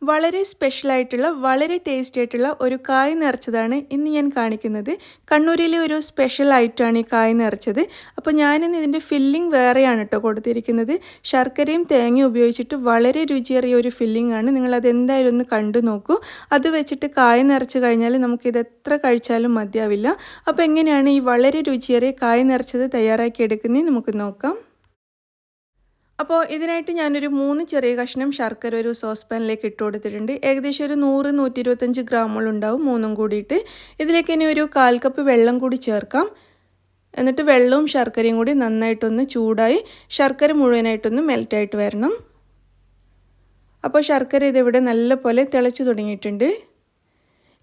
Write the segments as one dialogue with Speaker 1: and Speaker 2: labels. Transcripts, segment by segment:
Speaker 1: വളരെ സ്പെഷ്യലായിട്ടുള്ള വളരെ ടേസ്റ്റി ആയിട്ടുള്ള ഒരു കായ് നിറച്ചതാണ് ഇന്ന് ഞാൻ കാണിക്കുന്നത്. കണ്ണൂരിലെ ഒരു സ്പെഷ്യൽ ഐറ്റമാണ് ഈ കായ് നിറച്ചത്. അപ്പോൾ ഞാനിന്ന് ഇതിൻ്റെ ഫില്ലിംഗ് വേറെയാണ് കേട്ടോ കൊടുത്തിരിക്കുന്നത്. ശർക്കരയും തേങ്ങയും ഉപയോഗിച്ചിട്ട് വളരെ രുചിയേറിയ ഒരു ഫില്ലിംഗ് ആണ്. നിങ്ങളത് എന്തായാലും ഒന്ന് കണ്ടു നോക്കൂ. അത് വെച്ചിട്ട് കായ് നിറച്ച് കഴിഞ്ഞാൽ നമുക്കിത് എത്ര കഴിച്ചാലും മതിയാവില്ല. അപ്പോൾ എങ്ങനെയാണ് ഈ വളരെ രുചിയേറിയ കായ് നിറച്ചത് തയ്യാറാക്കി എടുക്കുന്നത് നമുക്ക് നോക്കാം. അപ്പോൾ ഇതിനായിട്ട് ഞാനൊരു 3 ചെറിയ കഷ്ണം ശർക്കര ഒരു സോസ് പാനിലേക്ക് ഇട്ട് കൊടുത്തിട്ടുണ്ട്. ഏകദേശം ഒരു 100-125 ഗ്രാമോളം ഉണ്ടാവും മൂന്നും കൂടിയിട്ട്. ഇതിലേക്ക് ഇനി ഒരു 1/4 കപ്പ് വെള്ളം കൂടി ചേർക്കാം. എന്നിട്ട് വെള്ളവും ശർക്കരയും കൂടി നന്നായിട്ടൊന്ന് ചൂടായി ശർക്കര മുഴുവനായിട്ടൊന്ന് മെൽറ്റായിട്ട് വരണം. അപ്പോൾ ശർക്കര ഇതിവിടെ നല്ലപോലെ തിളച്ച് തുടങ്ങിയിട്ടുണ്ട്.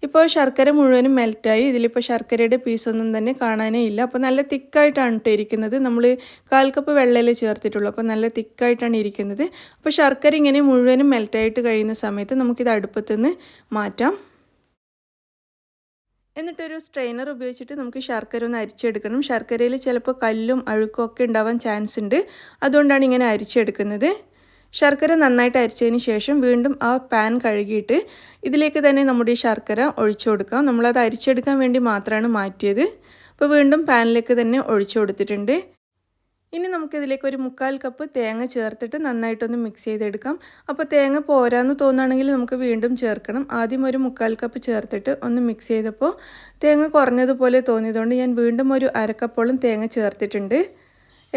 Speaker 1: ഇപ്പോൾ ശർക്കര മുഴുവനും മെൽറ്റായി. ഇതിലിപ്പോൾ ശർക്കരയുടെ പീസൊന്നും തന്നെ കാണാനേ ഇല്ല. അപ്പോൾ നല്ല തിക്കായിട്ടാണ് കേട്ടോ ഇരിക്കുന്നത്. നമ്മൾ 1/4 കപ്പ് വെള്ളമല്ലേ ചേർത്തിട്ടുള്ളൂ. അപ്പോൾ നല്ല തിക്കായിട്ടാണ് ഇരിക്കുന്നത്. അപ്പോൾ ശർക്കര ഇങ്ങനെ മുഴുവനും മെൽറ്റായിട്ട് കഴിയുന്ന സമയത്ത് നമുക്കിത് അടുപ്പത്തുനിന്ന് മാറ്റാം. എന്നിട്ടൊരു സ്ട്രെയിനർ ഉപയോഗിച്ചിട്ട് നമുക്ക് ശർക്കര ഒന്ന് അരിച്ചെടുക്കണം. ശർക്കരയിൽ ചിലപ്പോൾ കല്ലും അഴുക്കും ഒക്കെ ഉണ്ടാവാൻ ചാൻസ് ഉണ്ട്. അതുകൊണ്ടാണ് ഇങ്ങനെ അരിച്ചെടുക്കുന്നത്. ശർക്കര നന്നായിട്ട് അരിച്ചതിന് ശേഷം വീണ്ടും ആ പാൻ കഴുകിയിട്ട് ഇതിലേക്ക് തന്നെ നമ്മുടെ ഈ ശർക്കര ഒഴിച്ചു കൊടുക്കാം. നമ്മളത് അരിച്ചെടുക്കാൻ വേണ്ടി മാത്രമാണ് മാറ്റിയത്. അപ്പോൾ വീണ്ടും പാനിലേക്ക് തന്നെ ഒഴിച്ചു കൊടുത്തിട്ടുണ്ട്. ഇനി നമുക്കിതിലേക്ക് ഒരു 1/4 കപ്പ് തേങ്ങ ചേർത്തിട്ട് നന്നായിട്ടൊന്ന് മിക്സ് ചെയ്തെടുക്കാം. അപ്പോൾ തേങ്ങ പോരാന്ന് തോന്നുകയാണെങ്കിൽ നമുക്ക് വീണ്ടും ചേർക്കണം. ആദ്യം ഒരു 1/4 കപ്പ് ചേർത്തിട്ട് ഒന്ന് മിക്സ് ചെയ്തപ്പോൾ തേങ്ങ കുറഞ്ഞതുപോലെ തോന്നിയതുകൊണ്ട് ഞാൻ വീണ്ടും ഒരു 1/2 കപ്പോളം തേങ്ങ ചേർത്തിട്ടുണ്ട്.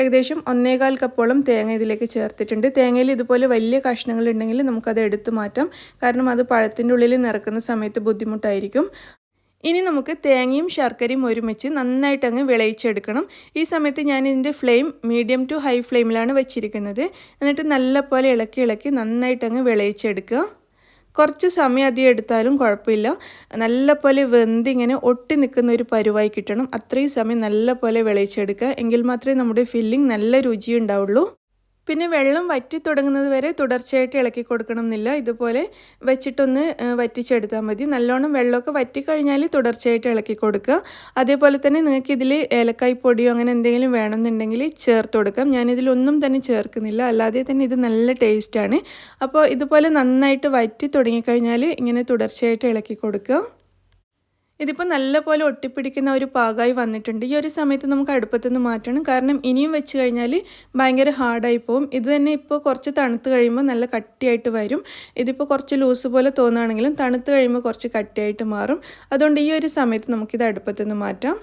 Speaker 1: ഏകദേശം 1/4 കപ്പോളം തേങ്ങ ഇതിലേക്ക് ചേർത്തിട്ടുണ്ട്. തേങ്ങയിൽ ഇതുപോലെ വലിയ കഷ്ണങ്ങൾ ഉണ്ടെങ്കിൽ നമുക്കത് എടുത്തു മാറ്റാം. കാരണം അത് പഴത്തിൻ്റെ ഉള്ളിൽ നിറക്കുന്ന സമയത്ത് ബുദ്ധിമുട്ടായിരിക്കും. ഇനി നമുക്ക് തേങ്ങയും ശർക്കരയും ഒരുമിച്ച് നന്നായിട്ട് അങ്ങ് വിളയിച്ചെടുക്കണം. ഈ സമയത്ത് ഞാൻ ഇതിൻ്റെ ഫ്ലെയിം മീഡിയം ടു ഹൈ ഫ്ലെയിമിലാണ് വെച്ചിരിക്കുന്നത്. എന്നിട്ട് നല്ലപോലെ ഇളക്കി നന്നായിട്ട് അങ്ങ് വിളയിച്ചെടുക്കുക. കുറച്ച് സമയം അധികം എടുത്താലും കുഴപ്പമില്ല. നല്ലപോലെ വെന്ത് ഇങ്ങനെ ഒട്ടി നിൽക്കുന്ന ഒരു പരുവായി കിട്ടണം. അത്രയും സമയം നല്ലപോലെ വിളയിച്ചെടുക്കുക. എങ്കിൽ മാത്രമേ നമ്മുടെ ഫില്ലിംഗ് നല്ല രുചിയുണ്ടാവുള്ളൂ. പിന്നെ വെള്ളം വറ്റി തുടങ്ങുന്നത് വരെ തുടർച്ചയായിട്ട് ഇളക്കി കൊടുക്കണം എന്നില്ല. ഇതുപോലെ വെച്ചിട്ടൊന്ന് വറ്റിച്ചെടുത്താൽ മതി. നല്ലോണം വെള്ളമൊക്കെ വറ്റിക്കഴിഞ്ഞാൽ തുടർച്ചയായിട്ട് ഇളക്കി കൊടുക്കുക. അതേപോലെ തന്നെ നിങ്ങൾക്ക് ഇതിൽ ഏലക്കായ് പൊടിയോ അങ്ങനെ എന്തെങ്കിലും വേണമെന്നുണ്ടെങ്കിൽ ചേർത്ത് കൊടുക്കാം. ഞാനിതിലൊന്നും തന്നെ ചേർക്കുന്നില്ല. അല്ലാതെ തന്നെ ഇത് നല്ല ടേസ്റ്റാണ്. അപ്പോൾ ഇതുപോലെ നന്നായിട്ട് വറ്റി തുടങ്ങിക്കഴിഞ്ഞാൽ ഇങ്ങനെ തുടർച്ചയായിട്ട് ഇളക്കി കൊടുക്കുക. ഇതിപ്പോൾ നല്ലപോലെ ഒട്ടിപ്പിടിക്കുന്ന ഒരു പാകമായി വന്നിട്ടുണ്ട്. ഈ ഒരു സമയത്ത് നമുക്ക് അടുപ്പത്തുനിന്ന് മാറ്റണം. കാരണം ഇനിയും വെച്ച് കഴിഞ്ഞാൽ ഭയങ്കര ഹാർഡായി പോകും. ഇത് തന്നെ ഇപ്പോൾ കുറച്ച് തണുത്ത് കഴിയുമ്പോൾ നല്ല കട്ടിയായിട്ട് വരും. ഇതിപ്പോൾ കുറച്ച് ലൂസ് പോലെ തോന്നുകയാണെങ്കിലും തണുത്ത് കഴിയുമ്പോൾ കുറച്ച് കട്ടിയായിട്ട് മാറും. അതുകൊണ്ട് ഈ ഒരു സമയത്ത് നമുക്കിത് അടുപ്പത്തുനിന്ന് മാറ്റാം.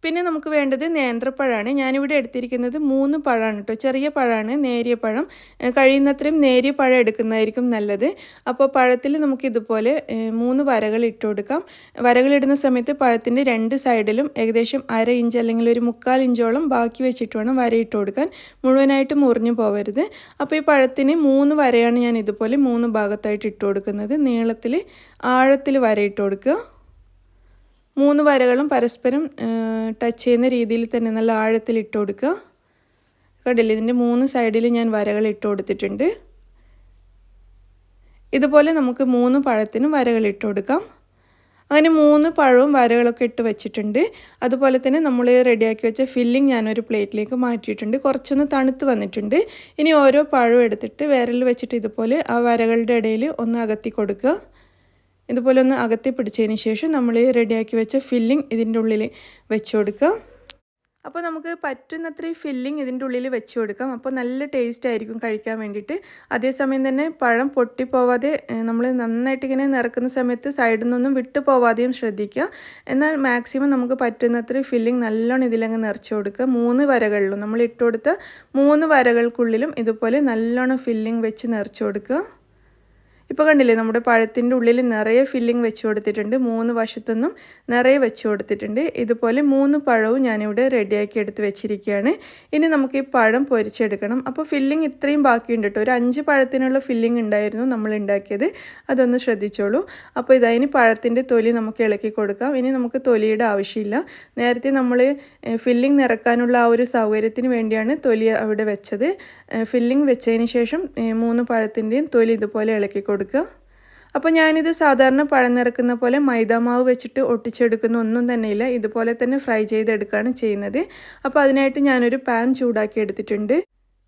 Speaker 1: പിന്നെ നമുക്ക് വേണ്ടത് നേന്ത്രപ്പഴമാണ്. ഞാനിവിടെ എടുത്തിരിക്കുന്നത് 3 പഴമാണ് കേട്ടോ. ചെറിയ പഴമാണ്, നേരിയ പഴം. കഴിയുന്നത്രയും നേരിയ പഴം എടുക്കുന്നതായിരിക്കും നല്ലത്. അപ്പോൾ പഴത്തിൽ നമുക്കിതുപോലെ 3 വരകൾ ഇട്ട് കൊടുക്കാം. വരകളിടുന്ന സമയത്ത് പഴത്തിൻ്റെ 2 സൈഡിലും ഏകദേശം 1/2 ഇഞ്ച് അല്ലെങ്കിൽ ഒരു 1/4 ഇഞ്ചോളം ബാക്കി വെച്ചിട്ട് വേണം വരയിട്ട് കൊടുക്കാൻ. മുഴുവനായിട്ട് മുറിഞ്ഞു പോവരുത്. അപ്പോൾ ഈ പഴത്തിന് 3 വരയാണ് ഞാൻ ഇതുപോലെ 3 ഭാഗത്തായിട്ട് ഇട്ട് കൊടുക്കുന്നത്. നീളത്തിൽ ആഴത്തിൽ വരയിട്ട് കൊടുക്കുക. 3 വരകളും പരസ്പരം ടച്ച് ചെയ്യുന്ന രീതിയിൽ തന്നെ നല്ല ആഴത്തിൽ ഇട്ട് കൊടുക്കുക. കണ്ടില്ലേ, ഇതിൻ്റെ 3 സൈഡിൽ ഞാൻ വരകൾ ഇട്ട് കൊടുത്തിട്ടുണ്ട്. ഇതുപോലെ നമുക്ക് 3 പഴത്തിനും വരകൾ ഇട്ട് കൊടുക്കാം. അങ്ങനെ 3 പഴവും വരകളൊക്കെ ഇട്ട് വെച്ചിട്ടുണ്ട്. അതുപോലെ തന്നെ നമ്മൾ റെഡിയാക്കി വെച്ച ഫില്ലിംഗ് ഞാനൊരു പ്ലേറ്റിലേക്ക് മാറ്റിയിട്ടുണ്ട്. കുറച്ചൊന്ന് തണുത്ത് വന്നിട്ടുണ്ട്. ഇനി ഓരോ പഴവും എടുത്തിട്ട് വിരൽ വെച്ചിട്ട് ഇതുപോലെ ആ വരകളുടെ ഇടയിൽ ഒന്ന് അകത്തി കൊടുക്കുക. ഇതുപോലെ ഒന്ന് അകത്തി പിടിച്ചതിന് ശേഷം നമ്മൾ റെഡിയാക്കി വെച്ച ഫില്ലിംഗ് ഇതിൻ്റെ ഉള്ളിൽ വെച്ച് കൊടുക്കുക. അപ്പോൾ നമുക്ക് പറ്റുന്നത്രയും ഫില്ലിംഗ് ഇതിൻ്റെ ഉള്ളിൽ വെച്ച് കൊടുക്കാം. അപ്പോൾ നല്ല ടേസ്റ്റ് ആയിരിക്കും കഴിക്കാൻ വേണ്ടിയിട്ട്. അതേസമയം തന്നെ പഴം പൊട്ടിപ്പോവാതെ നമ്മൾ നന്നായിട്ട് ഇങ്ങനെ നിറക്കുന്ന സമയത്ത് സൈഡിൽ നിന്നൊന്നും വിട്ടു പോവാതെയും ശ്രദ്ധിക്കുക. എന്നാൽ മാക്സിമം നമുക്ക് പറ്റുന്നത്രയും ഫില്ലിംഗ് നല്ലോണം ഇതിലങ്ങ് നിറച്ച് കൊടുക്കുക. 3 വരകളിലും നമ്മൾ ഇട്ട് കൊടുത്ത 3 വരകൾക്കുള്ളിലും ഇതുപോലെ നല്ലോണം ഫില്ലിംഗ് വെച്ച് നിറച്ച് കൊടുക്കുക. ഇപ്പോൾ കണ്ടില്ലേ, നമ്മുടെ പഴത്തിൻ്റെ ഉള്ളിൽ നിറയെ ഫില്ലിംഗ് വെച്ച് കൊടുത്തിട്ടുണ്ട്. 3 വശത്തുനിന്നും നിറയെ വെച്ച് കൊടുത്തിട്ടുണ്ട്. ഇതുപോലെ 3 പഴവും ഞാനിവിടെ റെഡിയാക്കി എടുത്ത് വെച്ചിരിക്കുകയാണ്. ഇനി നമുക്ക് ഈ പഴം പൊരിച്ചെടുക്കണം. അപ്പോൾ ഫില്ലിംഗ് ഇത്രയും ബാക്കിയുണ്ട് കേട്ടോ. ഒരു 5 പഴത്തിനുള്ള ഫില്ലിംഗ് ഉണ്ടായിരുന്നു നമ്മൾ ഉണ്ടാക്കിയത്. അതൊന്ന് ശ്രദ്ധിച്ചോളൂ. അപ്പോൾ ഇനി പഴത്തിൻ്റെ തൊലി നമുക്ക് ഇളക്കി കൊടുക്കാം. ഇനി നമുക്ക് തൊലിയുടെ ആവശ്യമില്ല. നേരത്തെ നമ്മൾ ഫില്ലിംഗ് നിറക്കാനുള്ള ആ ഒരു സൗകര്യത്തിന് വേണ്ടിയാണ് തൊലി അവിടെ വെച്ചത്. ഫില്ലിംഗ് വെച്ചതിന് ശേഷം 3 പഴത്തിൻ്റെയും തൊലി ഇതുപോലെ ഇളക്കി കൊടുക്കുക. അപ്പോൾ ഞാനിത് സാധാരണ പഴം നിറക്കുന്ന പോലെ മൈദാമാവ് വെച്ചിട്ട് ഒട്ടിച്ചെടുക്കുന്ന ഒന്നും തന്നെയില്ല. ഇതുപോലെ തന്നെ ഫ്രൈ ചെയ്തെടുക്കുകയാണ് ചെയ്യുന്നത്. അപ്പോൾ അതിനായിട്ട് ഞാനൊരു പാൻ ചൂടാക്കി എടുത്തിട്ടുണ്ട്.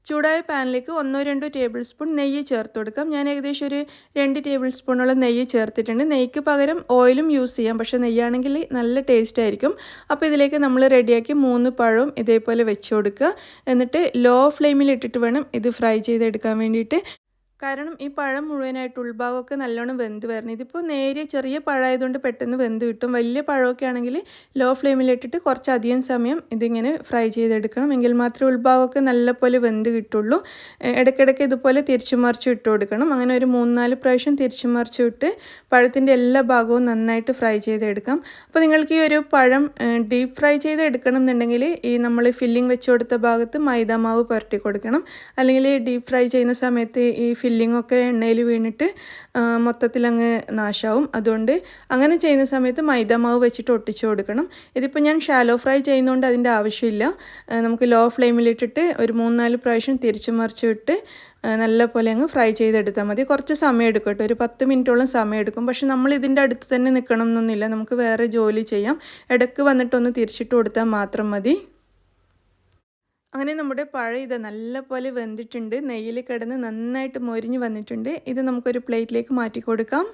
Speaker 1: ചൂടായ പാനിലേക്ക് 1-2 ടേബിൾ സ്പൂൺ നെയ്യ് ചേർത്ത് കൊടുക്കാം. ഞാൻ ഏകദേശം ഒരു 2 ടേബിൾ സ്പൂണോളം നെയ്യ് ചേർത്തിട്ടുണ്ട്. നെയ്ക്ക് പകരം ഓയിലും യൂസ് ചെയ്യാം, പക്ഷേ നെയ്യാണെങ്കിൽ നല്ല ടേസ്റ്റ് ആയിരിക്കും. അപ്പോൾ ഇതിലേക്ക് നമ്മൾ റെഡിയാക്കി 3 പഴവും ഇതേപോലെ വെച്ച് കൊടുക്കുക. എന്നിട്ട് ലോ ഫ്ലെയിമിൽ ഇട്ടിട്ട് വേണം ഇത് ഫ്രൈ ചെയ്തെടുക്കാൻ വേണ്ടിയിട്ട്. കാരണം ഈ പഴം മുഴുവനായിട്ട് ഉൾഭാഗമൊക്കെ നല്ലോണം വെന്ത് വരണം. ഇതിപ്പോൾ നേരിയ ചെറിയ പഴമായതുകൊണ്ട് പെട്ടെന്ന് വെന്ത് കിട്ടും. വലിയ പഴമൊക്കെ ആണെങ്കിൽ ലോ ഫ്ലെയിമിലിട്ടിട്ട് കുറച്ചധികം സമയം ഇതിങ്ങനെ ഫ്രൈ ചെയ്തെടുക്കണം. എങ്കിൽ മാത്രമേ ഉൾഭാഗമൊക്കെ നല്ലപോലെ വെന്ത് കിട്ടുള്ളൂ. ഇടയ്ക്കിടയ്ക്ക് ഇതുപോലെ തിരിച്ചു മറിച്ച് ഇട്ട് കൊടുക്കണം. അങ്ങനെ ഒരു 3-4 പ്രാവശ്യം തിരിച്ചു മറിച്ച് ഇട്ട് പഴത്തിൻ്റെ എല്ലാ ഭാഗവും നന്നായിട്ട് ഫ്രൈ ചെയ്തെടുക്കാം. അപ്പോൾ നിങ്ങൾക്ക് ഈ ഒരു പഴം ഡീപ്പ് ഫ്രൈ ചെയ്തെടുക്കണം എന്നുണ്ടെങ്കിൽ ഈ നമ്മൾ ഫില്ലിംഗ് വെച്ച് കൊടുത്ത ഭാഗത്ത് മൈദാമാവ് പുരട്ടി കൊടുക്കണം. അല്ലെങ്കിൽ ഡീപ്പ് ഫ്രൈ ചെയ്യുന്ന സമയത്ത് ഈ ഫില്ലിങ്ങൊക്കെ എണ്ണയിൽ വീണിട്ട് മൊത്തത്തിലങ്ങ് നാശാവും. അതുകൊണ്ട് അങ്ങനെ ചെയ്യുന്ന സമയത്ത് മൈദാമാവ് വെച്ചിട്ട് ഒട്ടിച്ചു കൊടുക്കണം. ഇതിപ്പോൾ ഞാൻ ഷാലോ ഫ്രൈ ചെയ്യുന്നതുകൊണ്ട് അതിൻ്റെ ആവശ്യമില്ല. നമുക്ക് ലോ ഫ്ലെയിമിലിട്ടിട്ട് ഒരു 3-4 പ്രാവശ്യം തിരിച്ചു മറിച്ച് വിട്ട് നല്ല പോലെ അങ്ങ് ഫ്രൈ ചെയ്തെടുത്താൽ മതി. കുറച്ച് സമയം എടുക്കും കേട്ടോ, ഒരു 10 മിനിറ്റോളം സമയം എടുക്കും. പക്ഷെ നമ്മൾ ഇതിൻ്റെ അടുത്ത് തന്നെ നിൽക്കണം എന്നൊന്നുമില്ല, നമുക്ക് വേറെ ജോലി ചെയ്യാം. ഇടയ്ക്ക് വന്നിട്ടൊന്ന് തിരിച്ചിട്ട് കൊടുത്താൽ മാത്രം മതി. അങ്ങനെ നമ്മുടെ പഴം ഇത് നല്ല പോലെ വെന്തിട്ടുണ്ട്, നെയ്യിൽ കിടന്ന് നന്നായിട്ട് മൊരിഞ്ഞ് വന്നിട്ടുണ്ട്. ഇത് നമുക്കൊരു പ്ലേറ്റിലേക്ക് മാറ്റി കൊടുക്കാം.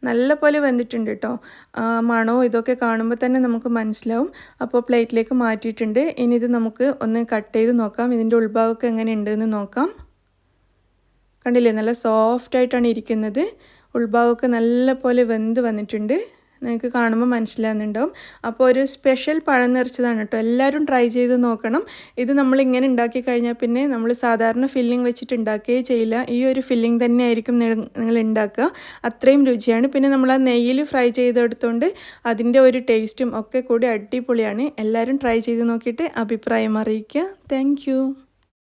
Speaker 1: നല്ല പോലെ വെന്തിട്ടുണ്ട് കേട്ടോ, മണോ ഇതൊക്കെ കാണുമ്പോൾ തന്നെ നമുക്ക് മനസ്സിലാവും. അപ്പോൾ പ്ലേറ്റിലേക്ക് മാറ്റിയിട്ടുണ്ട്. ഇനി ഇത് നമുക്ക് ഒന്ന് കട്ട് ചെയ്ത് നോക്കാം, ഇതിൻ്റെ ഉൾഭാഗമൊക്കെ എങ്ങനെ ഉണ്ടെന്ന് നോക്കാം. കണ്ടില്ലേ, നല്ല സോഫ്റ്റായിട്ടാണ് ഇരിക്കുന്നത്. ഉൾഭാഗമൊക്കെ നല്ല പോലെ വെന്ത് വന്നിട്ടുണ്ട്, നിങ്ങൾക്ക് കാണുമ്പോൾ മനസ്സിലാകുന്നുണ്ടാവും. അപ്പോൾ ഒരു സ്പെഷ്യൽ പഴം നിറച്ചതാണ് കേട്ടോ, എല്ലാവരും ട്രൈ ചെയ്ത് നോക്കണം. ഇത് നമ്മളിങ്ങനെ ഉണ്ടാക്കി കഴിഞ്ഞാൽ പിന്നെ നമ്മൾ സാധാരണ ഫില്ലിംഗ് വെച്ചിട്ട് ഉണ്ടാക്കുകയേ ചെയ്യില്ല. ഈ ഒരു ഫില്ലിംഗ് തന്നെ ആയിരിക്കും നിങ്ങൾ ഉണ്ടാക്കുക, അത്രയും രുചിയാണ്. പിന്നെ നമ്മൾ ആ നെയ്യിൽ ഫ്രൈ ചെയ്തെടുത്തുകൊണ്ട് അതിൻ്റെ ഒരു ടേസ്റ്റും ഒക്കെ കൂടി അടിപൊളിയാണ്. എല്ലാവരും ട്രൈ ചെയ്ത് നോക്കിയിട്ട് അഭിപ്രായം അറിയിക്കുക. താങ്ക്